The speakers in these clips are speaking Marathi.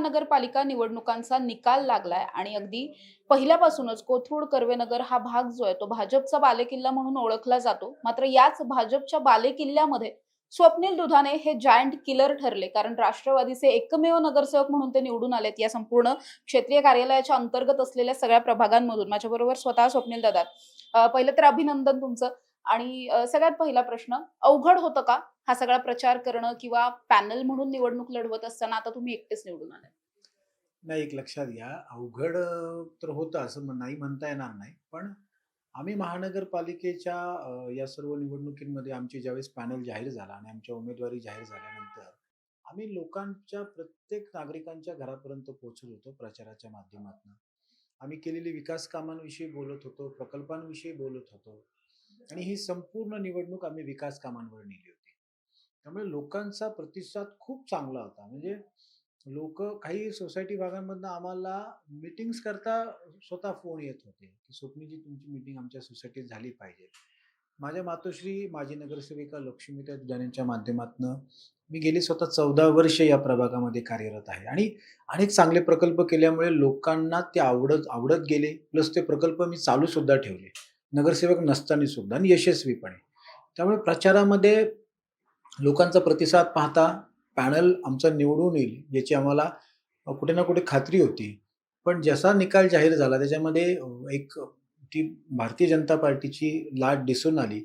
महानगरपालिका निवडणुकांचा निकाल लागलाय आणि अगदी पहिल्यापासूनच कोथरूड कर्वेनगर हा भाग जो आहे तो भाजपचा बालेकिल्ला म्हणून ओळखला जातो. मात्र याच भाजपच्या बालेकिल्ल्यामध्ये स्वप्नील दुधाणे हे जायंट किलर ठरले, कारण राष्ट्रवादीचे एकमेव नगरसेवक म्हणून ते निवडून आलेत या संपूर्ण क्षेत्रीय कार्यालयाच्या अंतर्गत असलेल्या सगळ्या प्रभागांमधून. माझ्याबरोबर स्वतः स्वप्नील दादा पहिलं तर अभिनंदन तुमचं. आणि सगळ्यात पहिला प्रश्न, अवघड होतं का हा सगळा प्रचार करणं किंवा पॅनल म्हणून निवडणूक लढवत असताना आता तुम्ही एकटेच निवडून आलाय? नाही, एक लक्षात घ्या, अवघड तर होतं असं नाही म्हणता येणार नाही. पण आम्ही महानगरपालिकेच्या या सर्व निवडणुकींमध्ये आमची ज्यावेळेस पॅनल जाहीर झाला आणि आमच्या उमेदवारी जाहीर झाल्यानंतर आम्ही लोकांच्या प्रत्येक नागरिकांच्या घरापर्यंत पोहोचत होतो प्रचाराच्या माध्यमातून. आम्ही केलेली विकास कामांविषयी बोलत होतो, प्रकल्पांविषयी बोलत होतो आणि ही संपूर्ण निवडणूक आम्ही विकास कामांवर नेली होती. त्यामुळे लोकांचा प्रतिसाद खूप चांगला होता. म्हणजे लोकं काही सोसायटी भागांमधनं आम्हाला मीटिंग्स करता स्वतः फोन येत होते, की "स्वप्नीलजी, तुमची मीटिंग आमच्या सोसायटीत झाली पाहिजे." माझ्या मातोश्री, माजी नगरसेविका लक्ष्मीताई दुधाणेंच्या माध्यमातनं मी गेली स्वतः 14 वर्ष या प्रभागामध्ये कार्यरत आहे आणि अनेक चांगले प्रकल्प केल्यामुळे लोकांना ते आवडत आवडत गेले. प्लस ते प्रकल्प मी चालू सुद्धा ठेवले. नगरसेवक नसताना सुद्धा आणि यशस्वीपणे. त्यामुळे प्रचारामध्ये लोकांचा प्रतिसाद पाहता पॅनल आमचा निवडून येईल याची आम्हाला कुठे ना कुठे खात्री होती. पण जसा निकाल जाहीर झाला त्याच्यामध्ये एक ती भारतीय जनता पार्टीची लाट दिसून आली.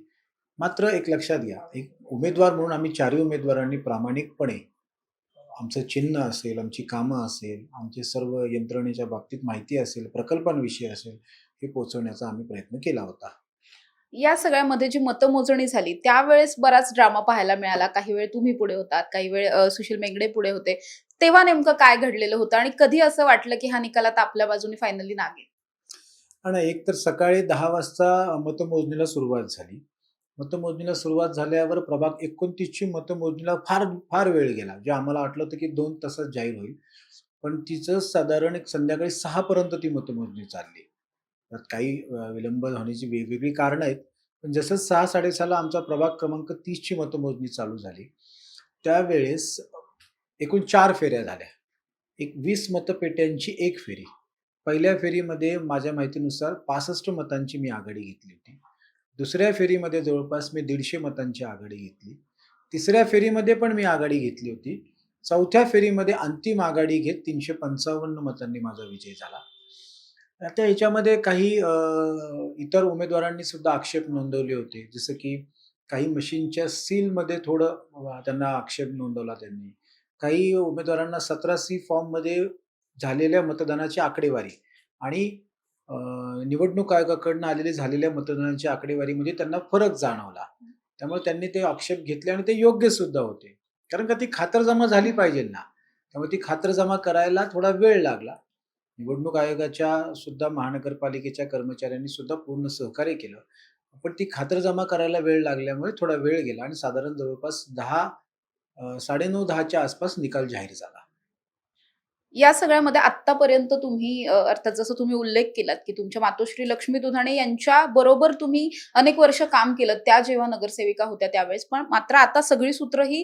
मात्र एक लक्षात घ्या, एक उमेदवार म्हणून आम्ही 4ही उमेदवारांनी प्रामाणिकपणे आमचं चिन्ह असेल, आमची कामं असेल, आमचे सर्व यंत्रणेच्या बाबतीत माहिती असेल, प्रकल्पांविषयी असेल, हे पोहोचवण्याचा आम्ही प्रयत्न केला होता. या सगळ्यामध्ये जी मतमोजणी झाली त्यावेळेस बराच ड्रामा पाहायला मिळाला. काही वेळ तुम्ही पुढे होतात, काही वेळ सुशील मेंगडे पुढे होते. तेव्हा नेमकं काय घडलेलं होतं आणि कधी असं वाटलं की हा निकाल आता आपल्या बाजूने फायनली लागेल? आणि एक तर सकाळी 10 वाजता मतमोजणीला सुरुवात झाली. मतमोजणीला सुरुवात झाल्यावर प्रभाग 29 ची मतमोजणीला फार फार वेळ गेला. जे आम्हाला वाटलं होतं की 2 तासात जाहीर होईल. पण तिचं साधारण एक संध्याकाळी 6 पर्यंत ती मतमोजणी चालली. त्यात काही विलंब होण्याची वेगवेगळी कारणं आहेत. पण जसं 6-6:30 ला आमचा प्रभाग क्रमांक 30 ची मतमोजणी चालू झाली. त्यावेळेस एकूण 4 फेऱ्या झाल्या. एक 20 मतपेट्यांची 1 फेरी. पहिल्या फेरीमध्ये माझ्या माहितीनुसार 65 मतांची मी आघाडी घेतली होती. दुसऱ्या फेरीमध्ये जवळपास मी 150 मतांची आघाडी घेतली. तिसऱ्या फेरीमध्ये पण मी आघाडी घेतली होती. चौथ्या फेरीमध्ये अंतिम आघाडी घेत 355 मतांनी माझा विजय झाला. आता ह्याच्यामध्ये काही इतर उमेदवारांनी सुद्धा आक्षेप नोंदवले होते. जसं की काही मशीनच्या सीलमध्ये थोडं त्यांना आक्षेप नोंदवला त्यांनी. काही उमेदवारांना 17C फॉर्ममध्ये झालेल्या मतदानाची आकडेवारी आणि अ, निवडणूक आयोगाकडून झालेल्या मतदानाच्या आकडेवारीमध्ये त्यांना फरक जाणवला. त्यामुळे त्यांनी ते आक्षेप घेतले आणि ते योग्य सुद्धा होते. कारण का ती खातरजमा झाली पाहिजे ना. त्यामुळे ती खातरजमा करायला थोडा वेळ लागला. निवडणूक आयोगाच्या सुद्धा महानगरपालिकेच्या कर्मचाऱ्यांनी सुद्धा पूर्ण सहकार्य केलं. पण ती खातरजमा करायला वेळ लागल्यामुळे थोडा वेळ गेला आणि साधारण जवळपास 9:30 च्या आसपास निकाल जाहीर झाला. या सगळ्यामध्ये आत्तापर्यंत तुम्ही अर्थात जसं तुम्ही उल्लेख केलात, की तुमच्या मातोश्री लक्ष्मी दुधाणे यांच्या बरोबर तुम्ही अनेक वर्ष काम केलं, त्या जेव्हा नगरसेविका होत्या त्यावेळेस. पण मात्र आता सगळी सूत्र ही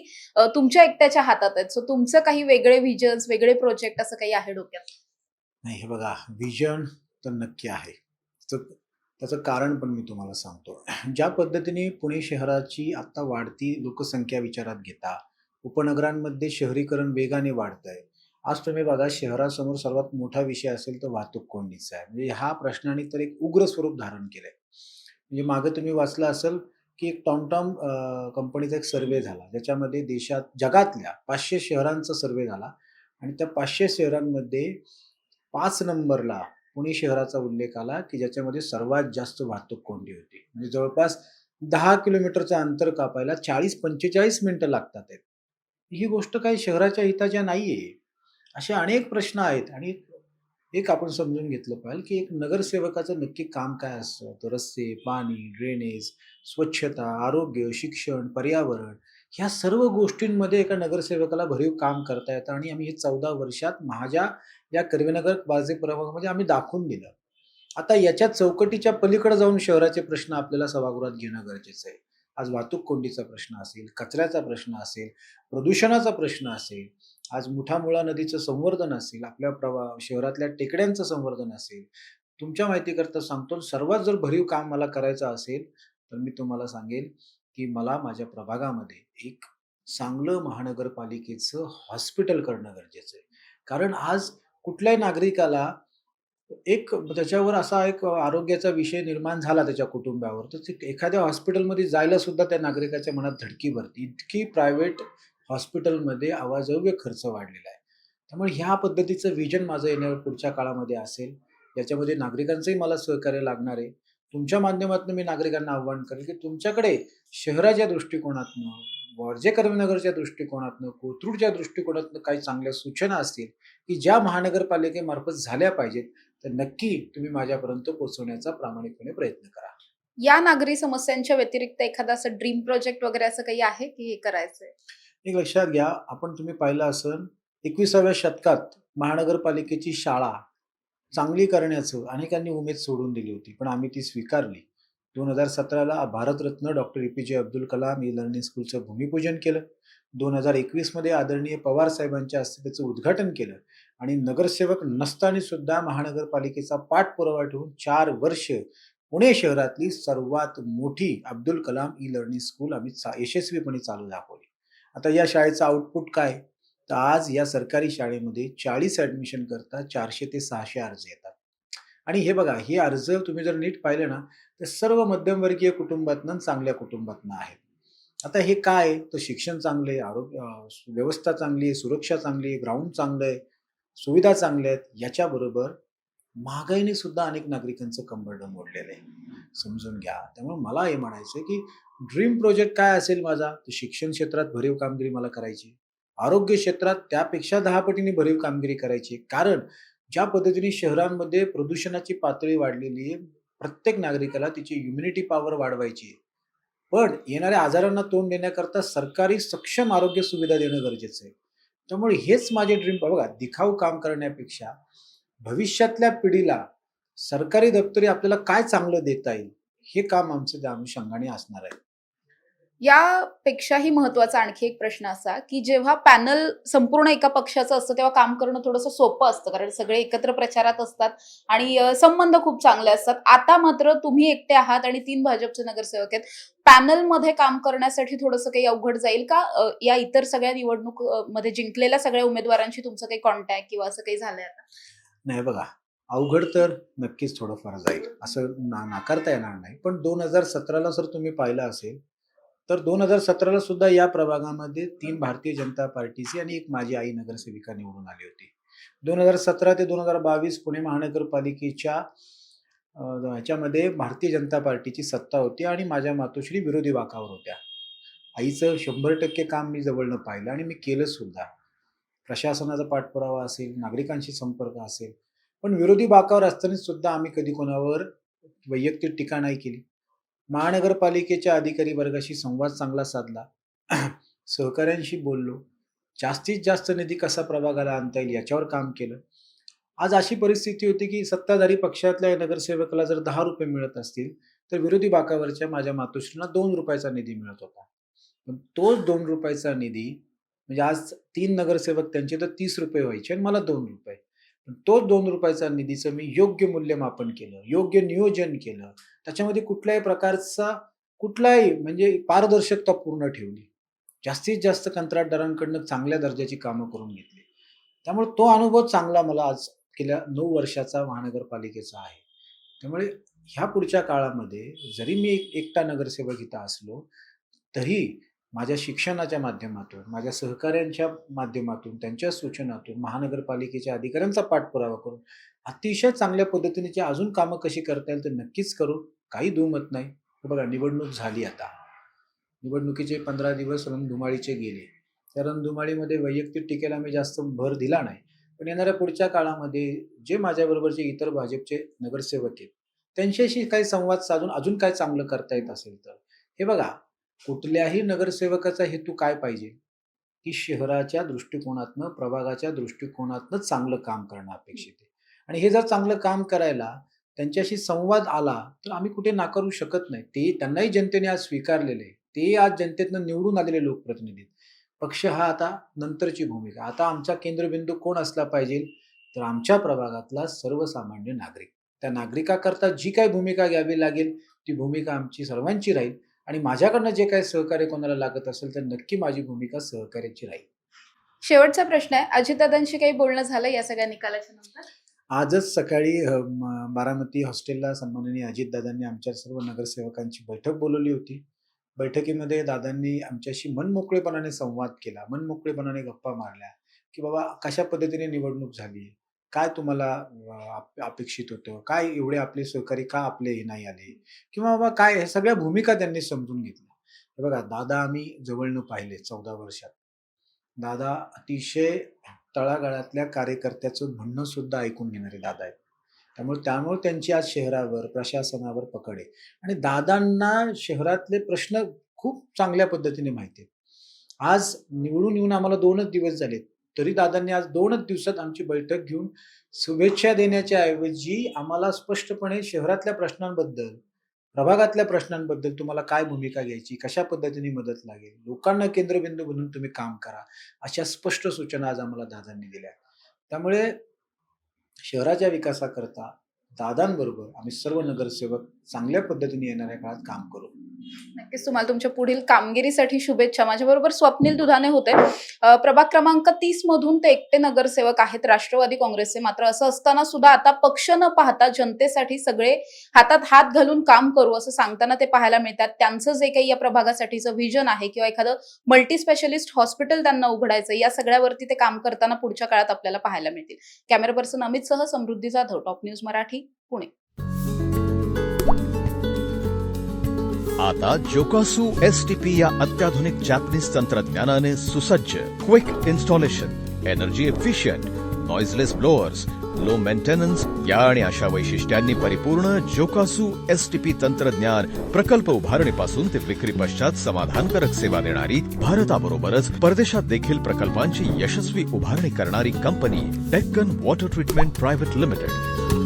तुमच्या एकट्याच्या हातात आहेत. सो तुमचं काही वेगळे व्हिजन्स, वेगळे प्रोजेक्ट असं काही आहे डोक्यात? नाही, हे बघा, व्हिजन तर नक्की आहे. तर त्याचं कारण पण मी तुम्हाला सांगतो. ज्या पद्धतीने पुणे शहराची आता वाढती लोकसंख्या विचारात घेता, उपनगरांमध्ये शहरीकरण वेगाने वाढतंय. आज तुम्ही बघा, शहरासमोर सर्वात मोठा विषय असेल तर वाहतूक कोंडीचा आहे. म्हणजे ह्या प्रश्नाने तर एक उग्र स्वरूप धारण केलंय. म्हणजे मागे तुम्ही वाचलं असेल, की एक टॉमटॉम कंपनीचा एक सर्व्हे झाला. ज्याच्यामध्ये जगातल्या 500 शहरांचा सर्व्हे झाला आणि त्या 500 शहरांमध्ये 5 नंबरला पुणे शहराचा उल्लेख आला, की ज्याच्यामध्ये सर्वात जास्त वाहतूक कोंडी होती. म्हणजे जवळपास 10 किलोमीटरचं अंतर कापायला 40-45 मिनिटं लागतात आहेत. ही गोष्ट काही शहराच्या हिताच्या नाहीये. असे अनेक प्रश्न आहेत आणि एक आपण समजून घेतलं पाहिजे, की एक नगरसेवकाचं नक्की काम काय असतं? तर रस्ते, पाणी, ड्रेनेज, स्वच्छता, आरोग्य, शिक्षण, पर्यावरण ह्या सर्व गोष्टींमध्ये एका नगरसेवकाला भरीव काम करता येतं आणि आम्ही हे 14 वर्षात माझ्या या कर्वेनगर बाजे प्रभागामध्ये आम्ही दाखवून दिलं. आता याच्या चौकटीच्या पलीकडे जाऊन शहराचे प्रश्न आपल्याला सभागृहात घेणं गरजेचं आहे. आज वाहतूक कोंडीचा प्रश्न असेल, कचऱ्याचा प्रश्न असेल, प्रदूषणाचा प्रश्न असेल, आज मुठा-मुळा नदीचं संवर्धन असेल, आपल्या शहरातल्या टेकड्यांचं संवर्धन असेल. तुमच्या माहितीकरता सांगतो, सर्वात जर भरीव काम मला करायचं असेल, तर मी तुम्हाला सांगेल, की मला माझ्या प्रभागामध्ये एक चांगलं महानगरपालिकेचं हॉस्पिटल करणं गरजेचं आहे. कारण आज कुठल्याही नागरिकाला एक त्याच्यावर असा एक आरोग्याचा विषय निर्माण झाला त्याच्या कुटुंबावर, तर ते एखाद्या हॉस्पिटलमध्ये जायला सुद्धा त्या नागरिकाच्या मनात धडकी भरते. इतकी प्रायव्हेट हॉस्पिटलमध्ये अवाजव्य खर्च वाढलेला आहे. त्यामुळे ह्या पद्धतीचं व्हिजन माझं येण्यावर पुढच्या काळामध्ये असेल. याच्यामध्ये नागरिकांचंही मला सहकार्य लागणार आहे. तुमच्या माध्यमातून मी नागरिकांना आव्हान करेल, की तुमच्याकडे शहराच्या दृष्टिकोनातनं, नगरच्या दृष्टिकोनातनं, कोथरूडच्या दृष्टिकोनातनं काही चांगल्या सूचना असतील, की ज्या महानगरपालिकेमार्फत झाल्या पाहिजेत, तर नक्की तुम्ही माझ्यापर्यंत पोहोचवण्याचा प्रामाणिकपणे प्रयत्न करा. या नागरी समस्यांच्या व्यतिरिक्त एखादा असं ड्रीम प्रोजेक्ट वगैरे असं काही आहे की हे करायचंय? एक लक्षात घ्या, तुम्ही पाहिलं असेल 21व्या शतकात महानगरपालिकेची शाळा चांगली करण्याचं अनेकांनी उमेद सोडून दिली होती, पण आम्ही ती स्वीकारली. 2017ला भारतरत्न डॉक्टर ए-पी-जे अब्दुल कलाम ई-लर्निंग स्कूलचं भूमिपूजन केलं. 2021 मध्ये आदरणीय पवार साहेबांच्या हस्ते त्याचं उद्घाटन केलं आणि नगरसेवक नसताना सुद्धा महानगरपालिकेचा पाठपुरावा ठेवून 4 वर्ष पुणे शहरातली सर्वात मोठी अब्दुल कलाम ई-लर्निंग स्कूल आम्ही यशस्वीपणे चालू दाखवली. आता या शाळेचं आउटपुट काय? तर आज या सरकारी शाळेमध्ये 40 ॲडमिशन करता 400 ते 600 अर्ज येतात. आणि हे बघा, हे अर्ज तुम्ही जर नीट पाहिले ना, तर सर्व मध्यमवर्गीय कुटुंबातनं, चांगल्या कुटुंबातनं आहेत. आता हे काय? तर शिक्षण चांगलं आहे, व्यवस्था चांगली आहे, सुरक्षा चांगली आहे, ग्राउंड चांगलं आहे, सुविधा चांगल्या आहेत. याच्याबरोबर महागाईने सुद्धा अनेक नागरिकांचं कंबरडं मोडलेलं आहे. समजून घ्या. त्यामुळे मला हे म्हणायचं आहे, की ड्रीम प्रोजेक्ट काय असेल माझा? तर शिक्षण क्षेत्रात भरीव कामगिरी मला करायची. आरोग्य क्षेत्रात त्यापेक्षा 10 पटीने भरीव कामगिरी करायची. कारण ज्या पद्धतीने शहरांमध्ये प्रदूषणाची पातळी वाढलेली आहे, प्रत्येक नागरिकाला तिची इम्युनिटी पॉवर वाढवायची आहे. पण येणाऱ्या आजारांना तोंड देण्याकरता सरकारी सक्षम आरोग्य सुविधा देणं गरजेचं आहे. त्यामुळे हेच माझे ड्रीम. बघा, दिखाऊ काम करण्यापेक्षा भविष्यातल्या पिढीला सरकारी दप्तरी आपल्याला काय चांगलं देता येईल, हे काम आमचं त्या अनुषंगाने असणार आहे. यापेक्षाही महत्वाचा आणखी एक प्रश्न असा, की जेव्हा पॅनल संपूर्ण एका पक्षाचं असतं, तेव्हा काम करणं थोडंसं सोपं असतं. कारण सगळे एकत्र प्रचारात असतात आणि संबंध खूप चांगले असतात. आता मात्र तुम्ही एकटे आहात आणि 3 भाजपचे नगरसेवक आहेत. पॅनलमध्ये काम करण्यासाठी थोडंसं काही अवघड जाईल का? या इतर सगळ्या निवडणूक मध्ये जिंकलेल्या सगळ्या उमेदवारांशी तुमचं काही कॉन्टॅक्ट किंवा असं काही झालंय आता? नाही बघा, अवघड तर नक्कीच थोडंफार जाईल. असं नाकारता येणार नाही. पण 2017ला जर तुम्ही पाहिलं असेल, तर 2017ला सुद्धा या प्रभागामध्ये 3 भारतीय जनता पार्टीची आणि एक माझी आई नगरसेविका निवडून आली होती. 2017 ते 2022 पुणे महानगरपालिकेच्या ह्याच्यामध्ये भारतीय जनता पार्टीची सत्ता होती आणि माझ्या मातोश्री विरोधी बाकावर होत्या. आईचं 100% काम मी जवळनं पाहिलं आणि मी केलं सुद्धा. प्रशासनाचा पाठपुरावा असेल, नागरिकांशी संपर्क असेल. पण विरोधी बाकावर असताना सुद्धा आम्ही कधी कोणावर वैयक्तिक टीका नाही केली. महानगरपालिकेच्या अधिकारी वर्गाशी संवाद चांगला साधला. सहकाऱ्यांशी बोललो. जास्तीत जास्त निधी कसा प्रभागाला आणता येईल याच्यावर काम केलं. आज अशी परिस्थिती होती, की सत्ताधारी पक्षातल्या नगरसेवकाला जर ₹10 मिळत असतील, तर विरोधी बाकावरच्या माझ्या मातोश्रींना ₹2 निधी मिळत होता. पण तोच ₹2 निधी म्हणजे आज 3 नगरसेवक त्यांचे तर ₹30 व्हायचे आणि मला ₹2. पण तोच ₹2 निधीचं मी योग्य मूल्यमापन केलं, योग्य नियोजन केलं. त्याच्यामध्ये कुठल्याही प्रकारचा कुठलाही म्हणजे पारदर्शकता पूर्ण ठेवली. जास्तीत जास्त कंत्राटदारांकडनं चांगल्या दर्जाची कामं करून घेतली. त्यामुळे तो अनुभव चांगला मला आज गेल्या 9 वर्षाचा महानगरपालिकेचा आहे. त्यामुळे ह्या पुढच्या काळामध्ये जरी मी एकटा नगरसेवक इथं असलो, तरी माझ्या शिक्षणाच्या माध्यमातून, माझ्या सहकाऱ्यांच्या माध्यमातून, त्यांच्या सूचनातून, महानगरपालिकेच्या अधिकाऱ्यांचा पाठपुरावा करून अतिशय चांगल्या पद्धतीने जे अजून कामं कशी करता येईल, तर नक्कीच करू. काही दुमत नाही. हे बघा, निवडणूक झाली आता. निवडणुकीचे 15 दिवस रणधुमाळीचे गेले. त्या रणधुमाळीमध्ये वैयक्तिक टीकेला मी जास्त भर दिला नाही. पण येणाऱ्या पुढच्या काळामध्ये जे माझ्याबरोबरचे इतर भाजपचे नगरसेवक आहेत, त्यांच्याशी काही संवाद साधून अजून काय चांगलं करता येत असेल तर. हे बघा, कुठल्याही नगरसेवकाचा हेतू काय पाहिजे, की शहराच्या दृष्टिकोनातनं, प्रभागाच्या दृष्टिकोनातनं चांगलं काम करणं अपेक्षित आहे. आणि हे जर चांगलं काम करायला त्यांच्याशी संवाद आला, तर आम्ही कुठे नाकारू शकत नाही. ते त्यांनाही जनतेने आज स्वीकारलेलं आहे. ते आज जनतेतनं निवडून आलेले लोकप्रतिनिधी आहेत. पक्ष हा आता नंतरची भूमिका. आता आमचा केंद्रबिंदू कोण असला पाहिजे, तर आमच्या प्रभागातला सर्वसामान्य नागरिक. त्या नागरिकाकरता जी काही भूमिका घ्यावी लागेल, ती भूमिका आमची सर्वांची राहील आणि माझ्याकडनं जे काही सहकार्य कोणाला लागत असेल, तर नक्की माझी भूमिका सहकार्याची राहील. शेवटचा प्रश्न आहे, अजितदादांशी काही बोलणं झालं या सगळ्या निकालाच्या नंतर? आजच सकाळी बारामती हॉस्टेलला सन्माननीय अजितदादांनी आमच्या सर्व नगरसेवकांची बैठक बोलावली होती. बैठकीमध्ये दादांनी आमच्याशी मनमोकळेपणाने संवाद केला, मनमोकळेपणाने गप्पा मारल्या, की बाबा कशा पद्धतीने निवडणूक झाली, काय तुम्हाला अपेक्षित होतं, काय एवढे आपले सहकारी का आपले हे नाही आले, किंवा बाबा काय, ह्या सगळ्या भूमिका त्यांनी समजून घेतल्या. हे बघा, दादा आम्ही जवळनं पाहिले 14 वर्षात. दादा अतिशय तळागाळातल्या कार्यकर्त्याचं म्हणणं सुद्धा ऐकून घेणारे दादा आहेत. त्यामुळे त्यांची आज शहरावर, प्रशासनावर पकड आहे आणि दादांना शहरातले प्रश्न खूप चांगल्या पद्धतीने माहिती आहेत. आज निवडून येऊन आम्हाला 2च दिवस झालेत, तरी दादांनी आज 2च दिवसात आमची बैठक घेऊन शुभेच्छा देण्याच्या ऐवजी आम्हाला स्पष्टपणे शहरातल्या प्रश्नांबद्दल, प्रभागातल्या प्रश्नांबद्दल तुम्हाला काय भूमिका घ्यायची, कशा पद्धतीने मदत लागेल, लोकांना केंद्रबिंदू बनून तुम्ही काम करा, अशा स्पष्ट सूचना आज आम्हाला दादांनी दिल्या. त्यामुळे शहराच्या विकासाकरता दादांबरोबर आम्ही सर्व नगरसेवक चांगल्या पद्धतीने येणाऱ्या काळात काम करू. नक्कीच तुम्हाला तुमच्या पुढील कामगिरीसाठी शुभेच्छा. माझ्याबरोबर स्वप्नील दुधाने होते. प्रभाग क्रमांक 30 मधून ते एकटे नगरसेवक आहेत राष्ट्रवादी काँग्रेसचे. मात्र असं असताना सुद्धा आता पक्ष न पाहता जनतेसाठी सगळे हातात हात घालून काम करू असं सांगताना ते पाहायला मिळतात. त्यांचं जे काही या प्रभागासाठीचं व्हिजन आहे किंवा एखादं मल्टी स्पेशलिस्ट हॉस्पिटल त्यांना उघडायचं, या सगळ्यावरती ते काम करताना पुढच्या काळात आपल्याला पाहायला मिळतील. कॅमेरा पर्सन अमित सह समृद्धी जाधव, टॉप न्यूज मराठी, पुणे. आता जोकासू STP या अत्याधुनिक जॅपनीज तंत्रज्ञानाने सुसज्ज, quick installation, energy efficient, noiseless blowers, low maintenance या आणि अशा वैशिष्ट्यांनी परिपूर्ण जोकासू STP तंत्रज्ञान प्रकल्प उभारणीपासून ते विक्री पश्चात समाधानकारक सेवा देणारी, भारताबरोबरच परदेशात देखील प्रकल्पांची यशस्वी उभारणी करणारी company Deccan water treatment private limited.